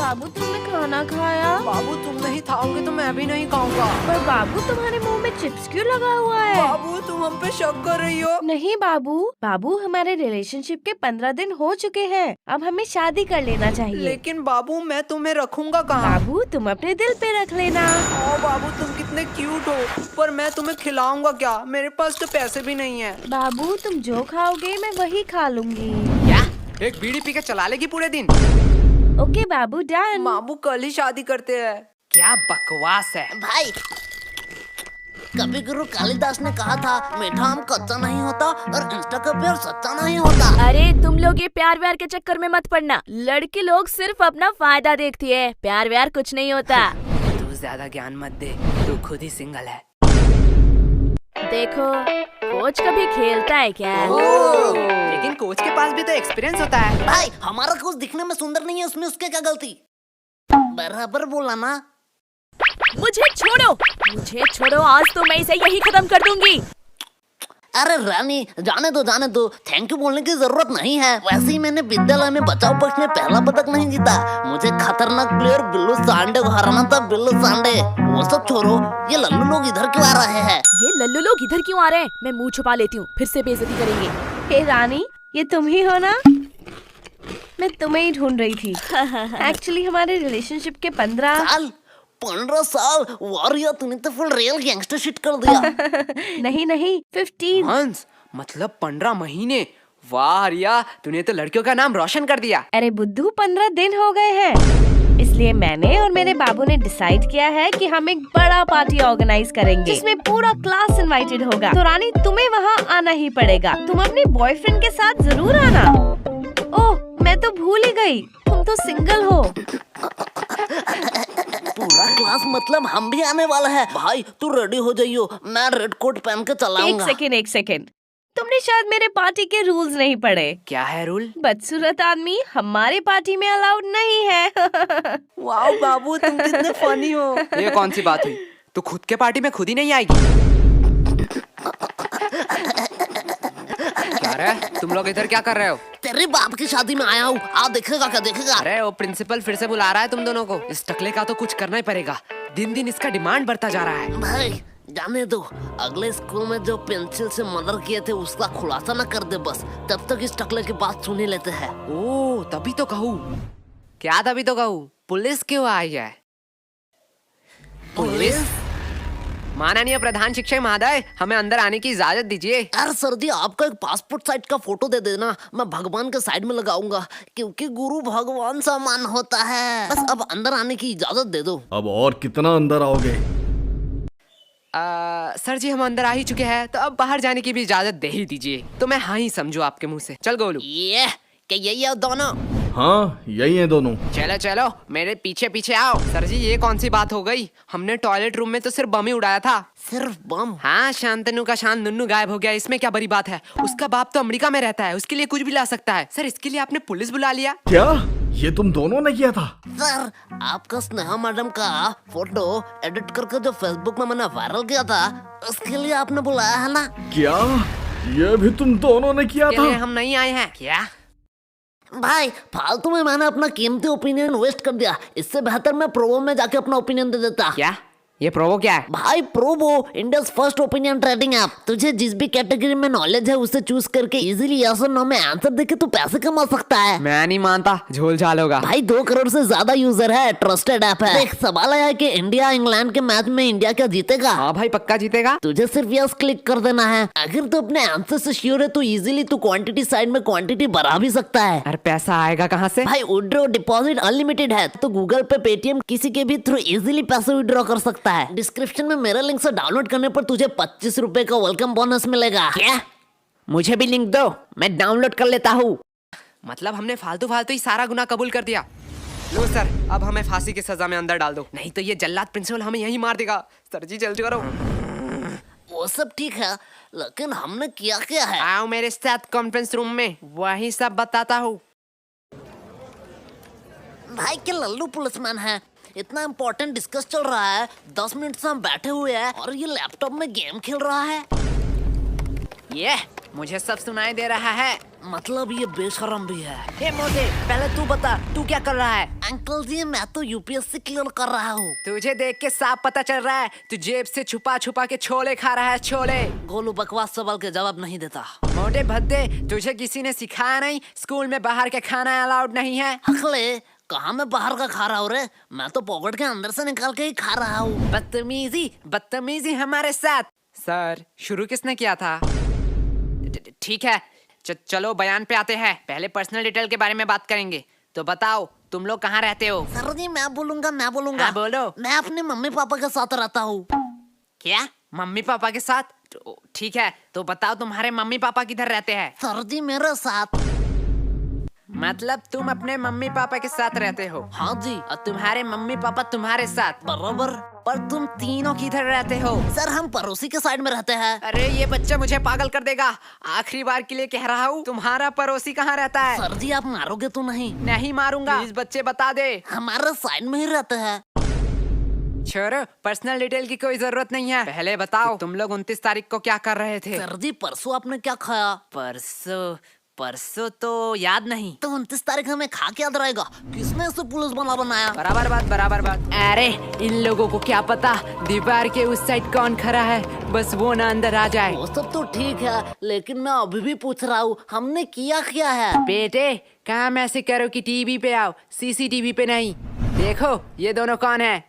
बाबू तुमने खाना खाया? बाबू तुम नहीं खाओगे तो मैं भी नहीं खाऊंगा। पर बाबू तुम्हारे मुंह में चिप्स क्यों लगा हुआ है? बाबू तुम हम पे शक कर रही हो? नहीं बाबू हमारे रिलेशनशिप के 15 दिन हो चुके हैं। अब हमें शादी कर लेना चाहिए। लेकिन बाबू मैं तुम्हें रखूंगा कहाँ? बाबू तुम अपने दिल पे रख लेना। ओ बाबू तुम कितने क्यूट हो, पर मैं तुम्हें खिलाऊंगा क्या? मेरे पास तो पैसे भी नहीं है। बाबू तुम जो खाओगे मैं वही खा लूंगी। क्या? एक बीड़ी पी के चला लेगी पूरे दिन? ओके बाबू डन। बाबू कल ही शादी करते हैं। क्या बकवास है भाई, कवि गुरु कालिदास ने कहा था, मीठा आम कच्चा नहीं होता और इंस्टा का प्यार सच्चा नहीं होता। अरे तुम लोग ये प्यार व्यार के चक्कर में मत पड़ना। लड़के लोग सिर्फ अपना फायदा देखती है, प्यार व्यार कुछ नहीं होता। तू ज्यादा ज्ञान मत दे, तू खुद ही सिंगल है। देखो कोच कभी खेलता है क्या? लेकिन कोच के पास भी तो एक्सपीरियंस होता है। भाई हमारा कोच दिखने में सुंदर नहीं है, उसमें उसके क्या गलती? बराबर बोला ना। मुझे छोड़ो, आज तो मैं इसे यही खत्म कर दूंगी। अरे रानी जाने दो, थैंक यू बोलने की जरूरत नहीं है। वैसे ही मैंने विद्यालय में बचाव पक्ष में पहला पदक नहीं जीता। मुझे खतरनाक प्लेयर बिल्लू सांडे को हराना था। बिल्लू सांडे वो सब छोड़ो, ये लल्लू लोग इधर क्यों आ रहे हैं? ये लल्लू लोग इधर क्यों आ रहे हैं? मैं मुंह छुपा लेती हूँ, फिर से बेइज्जती करेंगे। हे रानी, ये तुम ही हो ना? मैं तुम्हें ही ढूंढ रही थी। एक्चुअली हमारे रिलेशनशिप के 15 साल वारिया, तूने तो फुल रियल गैंगस्टर शिट कर दिया। नहीं 15। हंस मतलब 15 महीने। वाह रिया, तूने तो लड़कियों का नाम रोशन कर दिया। अरे बुद्धू 15 दिन हो गए हैं, इसलिए मैंने और मेरे बाबू ने डिसाइड किया है कि हम एक बड़ा पार्टी ऑर्गेनाइज करेंगे जिसमें पूरा क्लास इनवाइटेड होगा। तो रानी तुम्हें वहाँ आना ही पड़ेगा। तुम अपने बॉयफ्रेंड के साथ जरूर आना। ओह मैं तो भूल ही गई, तुम तो सिंगल हो। पूरा क्लास मतलब हम भी आने वाला है। भाई तू रेडी हो जाइयो, मैं रेड कोट पहन के चलाऊंगा। एक सेकेंड, तुमने शायद मेरे पार्टी के रूल्स नहीं पढ़े। क्या है रूल? बदसूरत आदमी हमारे पार्टी में अलाउड नहीं है। वाह बाबू तुम कितने फनी हो। ये कौन सी बात हुई? तू खुद के पार्टी में खुद ही नहीं आएगी? क्या रे, तुम लोग इधर क्या कर रहे हो? तेरे बाप की शादी में आया हूँ, आ देखेगा क्या देखेगा? अरे वो प्रिंसिपल फिर से बुला रहा है तुम दोनों को। इस टकले का तो कुछ करना ही पड़ेगा, दिन दिन इसका डिमांड बढ़ता जा रहा है। भाई जाने दो, अगले स्कूल में जो पेंसिल से मर्डर किए थे उसका खुलासा न कर दे बस, तब तक इस टकले की बात सुन ही लेते हैं। ओ तभी तो कहूँ। क्या तभी तो कहूँ? पुलिस क्यों आई है? पुलिस? माननीय प्रधान शिक्षक महोदय, हमें अंदर आने की इजाजत दीजिए। यार सर जी, आपका एक पासपोर्ट साइज का फोटो दे देना, मैं भगवान के साइड में लगाऊंगा, क्योंकि गुरु भगवान समान होता है। बस अब अंदर आने की इजाजत दे दो। अब और कितना अंदर आओगे? सर जी हम अंदर आ ही चुके हैं, तो अब बाहर जाने की भी इजाजत दे ही दीजिए। तो मैं हाँ ही समझू आपके मुंह से। चल गोलू। ये क्या यही है दोनों? हाँ यही है दोनों। चलो चलो मेरे पीछे पीछे आओ। सर जी ये कौन सी बात हो गई? हमने टॉयलेट रूम में तो सिर्फ बम ही उड़ाया था। सिर्फ बम? हाँ, शांतनु का शान नुन्नू गायब हो गया, इसमें क्या बड़ी बात है? उसका बाप तो अमेरिका में रहता है, उसके लिए कुछ भी ला सकता है। सर इसके लिए आपने पुलिस बुला लिया? क्या ये तुम दोनों ने किया था? सर आपका स्नेहा मैडम का फोटो एडिट करके जो फेसबुक में मैंने वायरल किया था, उसके लिए आपने बुलाया है ना? क्या ये भी तुम दोनों ने किया के लिए था? हम नहीं आए हैं क्या? भाई फालतू में मैंने अपना कीमती ओपिनियन वेस्ट कर दिया, इससे बेहतर मैं प्रोवो में जाके अपना ओपिनियन दे देता। क्या? ये प्रोवो क्या है? भाई Probo India's first opinion trading app. तुझे जिस भी कैटेगरी में नॉलेज है उसे चूज करके इजीली यस और नो में आंसर देके तू पैसे कमा सकता है। मैं नहीं मानता, झोल झाल होगा। भाई 2 करोड़ से ज्यादा यूजर है, ट्रस्टेड ऐप है। देख सवाल आया कि इंडिया इंग्लैंड के मैच में इंडिया क्या जीतेगा? हाँ भाई पक्का जीतेगा। तुझे सिर्फ यस क्लिक कर देना है। अगर तू अपने आंसर से श्योर है तो इजीली तू क्वांटिटी साइड में क्वांटिटी बढ़ा भी सकता है। अरे पैसा आएगा कहाँ से? भाई विड्रॉ डिपॉजिट अनलिमिटेड है, तो गूगल पे पेटीएम किसी के भी थ्रू इजीली पैसे विड्रॉ कर सकता है। डिस्क्रिप्शन में मेरे लिंक से डाउनलोड करने पर तुझे 25 रुपए का वेलकम बोनस मिलेगा। क्या? मुझे भी लिंक दो, मैं डाउनलोड कर लेता हूँ। मतलब हमने फालतू फालतू ही सारा गुनाह कबूल कर दिया। लो सर, अब हमें फांसी की सजा में अंदर डाल दो, नहीं तो ये जल्लाद प्रिंसिपल हमें यहीं मार देगा। सर जी जल्दी करो। वो सब ठीक है, लेकिन हमने किया क्या है? आओ मेरे साथ कॉन्फ्रेंस रूम में, वही सब बताता हूँ। भाई क्या लल्लू पुलिसमैन है? इतना इम्पोर्टेंट डिस्कस चल रहा है, 10 मिनट से हम बैठे हुए हैं और ये लैपटॉप में गेम खेल रहा है। ये मुझे सब सुनाई दे रहा है। मतलब ये बेशरम भी है। हे मोटे, पहले तू बता, तू क्या कर रहा है? अंकल जी मैं तो यूपीएससी क्लियर कर रहा हूँ। तुझे देख के साफ पता चल रहा है तू जेब से छुपा छुपा के छोले खा रहा है, छोले। गोलू बकवास सवाल के जवाब नहीं देता। मोटे भद्दे, तुझे किसी ने सिखाया नहीं स्कूल में बाहर के खाना अलाउड नहीं है? हकले कहाँ मैं बाहर का खा रहा हूँ रे, मैं तो पॉकेट के अंदर से निकाल के ही खा रहा हूँ। बदतमीजी बदतमीजी हमारे साथ। सर शुरू किसने किया था? ठीक है, चलो बयान पे आते हैं। पहले पर्सनल डिटेल के बारे में बात करेंगे। तो बताओ तुम लोग कहाँ रहते हो? सर जी मैं बोलूंगा। हाँ, बोलो। मैं अपने मम्मी पापा के साथ रहता हूँ। क्या मम्मी पापा के साथ? ठीक है, तो बताओ तुम्हारे मम्मी पापा किधर रहते हैं? सर जी मेरे साथ। मतलब तुम अपने मम्मी पापा के साथ रहते हो? हाँ जी। और तुम्हारे मम्मी पापा तुम्हारे साथ? बराबर। पर तुम तीनों किधर रहते हो? सर हम पड़ोसी के साइड में रहते हैं। अरे ये बच्चा मुझे पागल कर देगा। आखिरी बार के लिए कह रहा हूँ, तुम्हारा पड़ोसी कहाँ रहता है? सर जी आप मारोगे तो नहीं? नहीं मारूंगा। प्लीज बच्चे बता दे। हमारे साइड में ही रहते हैं। छोड़ो, पर्सनल डिटेल की कोई जरूरत नहीं है। पहले बताओ तुम लोग 29 तारीख को क्या कर रहे थे? सर जी परसों आपने क्या खाया? परसों तो याद नहीं। तो 29 तारीख हमें खा के याद रहेगा। किसने इसे पुलिस बना बनाया? बराबर बात। अरे इन लोगों को क्या पता दीवार के उस साइड कौन खड़ा है, बस वो ना अंदर आ जाए। वो सब तो ठीक है, लेकिन मैं अभी भी पूछ रहा हूँ हमने किया है? बेटे काम ऐसे करो कि टीवी पे आओ, सीसीटीवी पे नहीं। देखो ये दोनों कौन है?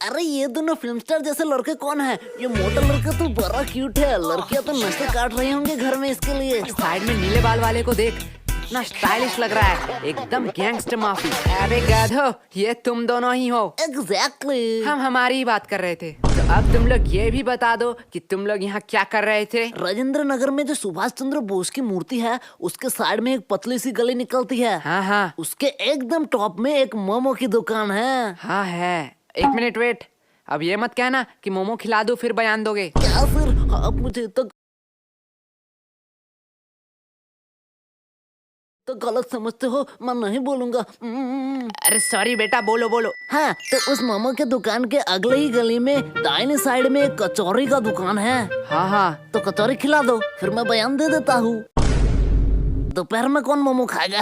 अरे ये दोनों फिल्म स्टार जैसे लड़के कौन है? ये मोटा लड़का तो बड़ा क्यूट है। लड़कियां तो नशे काट रही होंगे घर में इसके लिए। साइड में नीले बाल वाले को देख, इतना स्टाइलिश लग रहा है, एकदम गैंगस्टर माफी। अरे गधो, ये तुम दोनों ही हो। एग्जैक्टली। हम हमारी ही बात कर रहे थे। तो अब तुम लोग ये भी बता दो कि तुम लोग यहाँ क्या कर रहे थे? राजेंद्र नगर में जो सुभाष चंद्र बोस की मूर्ति है उसके साइड में एक पतली सी गली निकलती है। हाँ उसके एकदम टॉप में एक मोमो की दुकान है। हाँ है। एक मिनट वेट, अब ये मत कहना कि मोमो खिला दो फिर बयान दोगे। क्या सर आप मुझे तो गलत समझते हो, मैं नहीं बोलूंगा। अरे सॉरी बेटा, बोलो। हाँ तो उस मोमो के दुकान के अगले ही गली में दाहिने साइड में एक कचौरी का दुकान है। हाँ तो कचौरी खिला दो फिर मैं बयान दे देता हूँ। दोपहर में कौन मोमो खाएगा?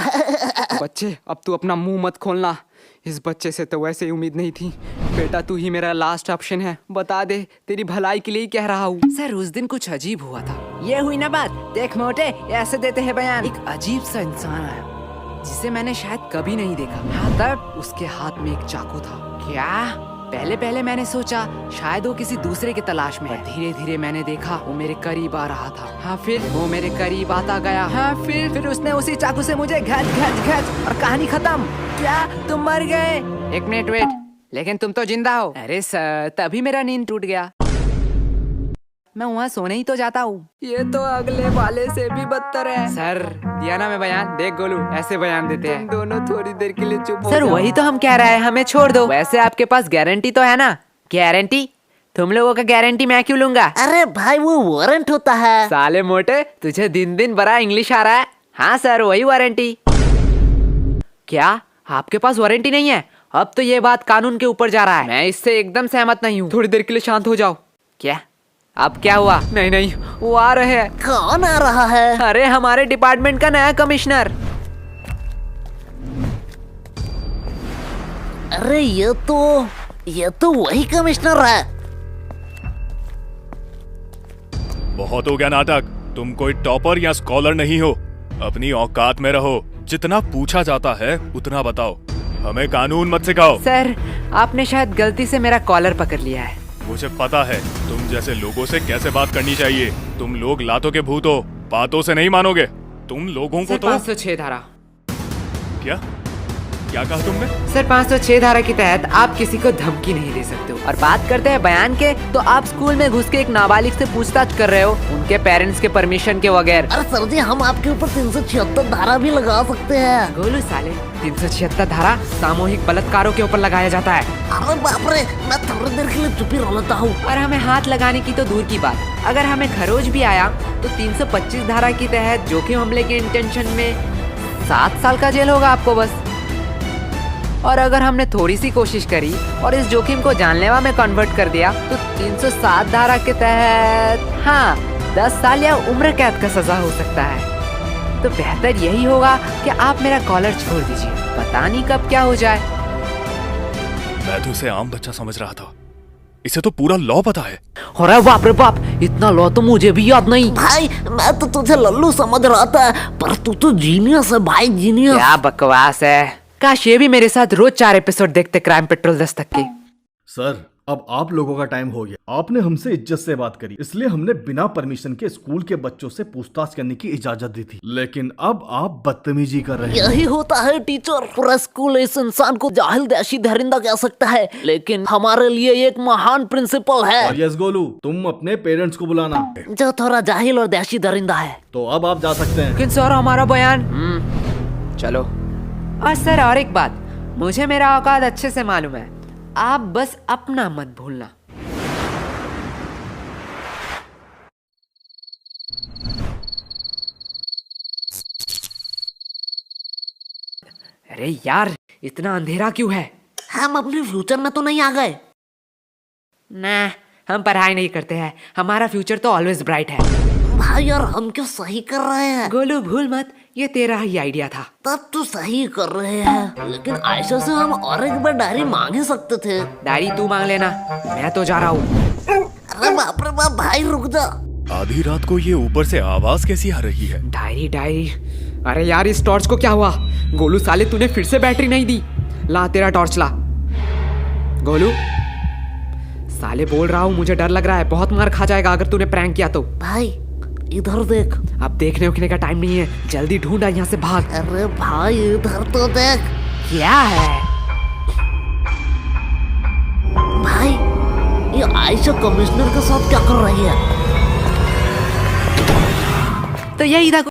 बच्चे अब तू अपना मुंह मत खोलना, इस बच्चे से तो वैसे ही उम्मीद नहीं थी। बेटा तू ही मेरा लास्ट ऑप्शन है, बता दे, तेरी भलाई के लिए ही कह रहा हूँ। सर उस दिन कुछ अजीब हुआ था। ये हुई ना बात। देख मोटे, ऐसे देते हैं बयान। एक अजीब सा इंसान आया जिसे मैंने शायद कभी नहीं देखा। हाँ तब उसके हाथ में एक चाकू था। क्या? पहले मैंने सोचा शायद वो किसी दूसरे की तलाश में है। धीरे धीरे मैंने देखा वो मेरे करीब आ रहा था। हाँ फिर वो मेरे करीब आता गया। हाँ फिर उसने उसी चाकू से मुझे घच और कहानी खत्म। क्या तुम मर गए? एक मिनट वेट, लेकिन तुम तो जिंदा हो। अरे सर तभी मेरा नींद टूट गया। मैं वहाँ सोने ही तो जाता हूँ। ये तो अगले वाले से भी बदतर है। सर दिया ना मैं बयान। देख गोलू, ऐसे बयान देते हैं। तुम दोनों थोड़ी देर के लिए चुप हो। सर वही तो हम कह रहे हैं, हमें छोड़ दो। वैसे आपके पास गारंटी तो है ना? गारंटी? तुम लोगों का गारंटी मैं क्यों लूंगा? अरे भाई वो वारंट होता है। साले मोटे, तुझे दिन दिन बड़ा इंग्लिश आ रहा है। हाँ सर वही वारंटी। क्या आपके पास वारंटी नहीं है? अब तो ये बात कानून के ऊपर जा रहा है। मैं इससे एकदम सहमत नहीं हूँ। थोड़ी देर के लिए शांत हो जाओ। क्या अब क्या हुआ? नहीं वो आ रहे हैं। कौन आ रहा है? अरे हमारे डिपार्टमेंट का नया कमिश्नर। अरे ये तो वही कमिश्नर है। बहुत हो गया नाटक। तुम कोई टॉपर या स्कॉलर नहीं हो, अपनी औकात में रहो। जितना पूछा जाता है उतना बताओ, हमें कानून मत सिखाओ। सर आपने शायद गलती से मेरा कॉलर पकड़ लिया है। मुझे पता है तुम जैसे लोगों से कैसे बात करनी चाहिए। तुम लोग लातों के भूत हो, बातों से नहीं मानोगे। तुम लोगों को तो 506 धारा। क्या कहा तुमने? सर 506 धारा के तहत आप किसी को धमकी नहीं दे सकते हो। और बात करते हैं बयान के, तो आप स्कूल में घुस के एक नाबालिग से पूछताछ कर रहे हो उनके पेरेंट्स के परमिशन के बगैर। अरे सर जी हम आपके ऊपर 376 धारा भी लगा सकते हैं। गोलू साले, 376 धारा सामूहिक बलात्कारों के ऊपर लगाया जाता है। अरे बाप रे, मैं थोड़ी देर के लिए चुप ही रह लेता हूँ। और हमें हाथ लगाने की तो दूर की बात, अगर हमें खरोच भी आया तो 325 धारा के तहत जोखिम हमले के इंटेंशन में 7 साल का जेल होगा आपको बस। और अगर हमने थोड़ी सी कोशिश करी और इस जोखिम को जानलेवा में कन्वर्ट कर दिया तो 307 धारा के तहत 10 साल या उम्र कैद का सजा हो सकता है। तो बेहतर यही होगा कि आप मेरा कॉलर छोड़ दीजिए, पता नहीं कब क्या हो जाए। मैं तो इसे आम बच्चा समझ रहा था, इसे तो पूरा लॉ पता है। अरे बाप रे बाप, इतना लॉ तो मुझे भी याद नहीं। भाई मैं तो तुझे लल्लू समझ रहा था, पर तू तो जीनियस है भाई, जीनियस। क्या बकवास है, काश ये भी मेरे साथ रोज 4 एपिसोड देखते क्राइम पेट्रोल दस्तक के। सर अब आप लोगों का टाइम हो गया। आपने हमसे इज्जत से बात करी, इसलिए हमने बिना परमिशन के स्कूल के बच्चों से पूछताछ करने की इजाजत दी थी, लेकिन अब आप बदतमीजी कर रहे हैं। यही होता है टीचर, पूरा स्कूल इस इंसान को जाहिल देशी दरिंदा कह सकता है, लेकिन हमारे लिए ये एक महान प्रिंसिपल है। और यस गोलू, तुम अपने पेरेंट्स को बुलाना। जो थोड़ा जाहिल और देशी दरिंदा है। तो अब आप जा सकते हैं। लेकिन सर हमारा बयान। चलो। और सर और एक बात, मुझे मेरा औकात अच्छे से मालूम है, आप बस अपना मत भूलना। अरे यार, इतना अंधेरा क्यों है? हम अपने फ्यूचर में तो नहीं आ गए? ना, हम पढ़ाई नहीं करते हैं, हमारा फ्यूचर तो ऑलवेज ब्राइट है। भाई यार हम क्यों सही कर रहे हैं? गोलू भूल मत, ये तेरा ही आइडिया था। तब तो सही कर रहे हैं, लेकिन आयशा से हम और एक बार डायरी मांग ही सकते थे। डायरी तू मांग लेना, मैं तो जा रहा हूँ। अरे बाप रे बाप, भाई रुक जा। आधी रात को ये ऊपर से आवाज कैसी आ रही है? डायरी डायरी, अरे यार इस टॉर्च को क्या हुआ? गोलू साले तूने फिर से बैटरी नहीं दी, ला तेरा टॉर्च ला। गोलू साले बोल रहा हूँ, मुझे डर लग रहा है, बहुत मार खा जाएगा अगर तूने प्रैंक किया तो। भाई इधर देख। अब देखने उखने का टाइम नहीं है, जल्दी ढूंढा यहाँ से भाग। अरे भाई इधर तो देख। क्या है? भाई ये आयशा कमिश्नर के साथ क्या कर रही है? तो यही था